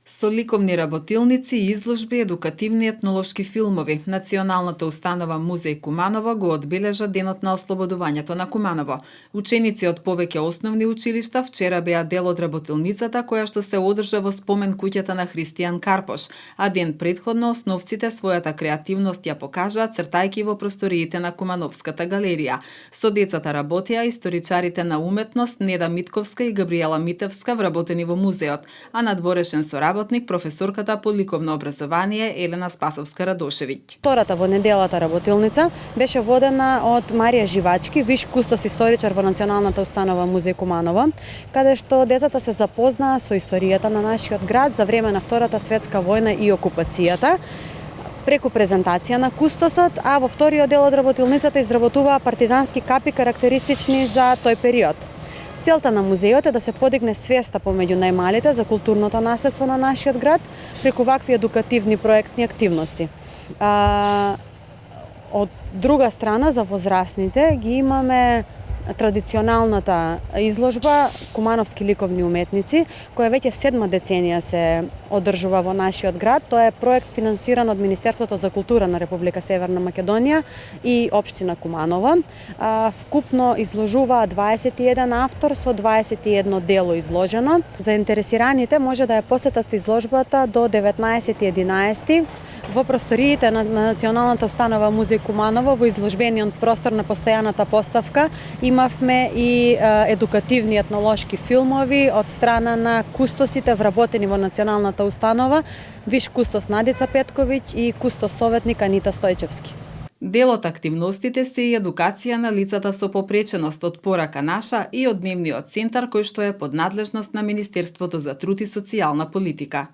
Со ликовни работилници, изложби, едукативни етнолошки филмови, Националната установа Музеј Куманово го одбележа денот на ослободувањето на Куманово. Ученици од повеќе основни училишта вчера беа дел од работилницата која што се одржа во спомен куќата на Христијан Карпош, а ден претходно основците својата креативност ја покажаа цртајки во просториите на Кумановската галерија. Со децата работеа историчарите на уметност Неда Митковска и Габриела Митевска вработени во музеот, а надворешен соработник професорката по ликовно образование Елена Спасовска-Радошевиќ. Втората во неделата работилница беше водена од Марија Живачки, виш кустос историчар во Националната установа Музеј Куманово, каде што децата се запознаа со историјата на нашиот град за време на Втората светска војна и окупацијата преку презентација на кустосот, а во вториот дел од работилницата изработуваа партизански капи карактеристични за тој период. Целта на музејот е да се подигне свеста помеѓу најмалите за културното наследство на нашиот град преку вакви едукативни проектни активности. Од друга страна, за возрастните ги имаме традиционалната изложба Кумановски ликовни уметници, која веќе 7 деценија се одржува во нашиот град. Тоа е проект финансиран од Министерството за култура на Република Северна Македонија и општина Куманово. Вкупно изложуваа 21 автор со 21 дело изложено. Заинтересираните може да ја посетат изложбата до 19.11 во просториите на Националната установа Музеј Куманово во изложбениот простор на постојаната поставка. Имавме и едукативни етнолошки филмови од страна на кустосите вработени во Националната установа, виш кустос Надица Петковиќ и кустос советник Анита Стојчевски. Дел од активностите се и едукација на лицата со попреченост од порака наша и од дневниот центар кој што е под надлежност на Министерството за труд и социјална политика.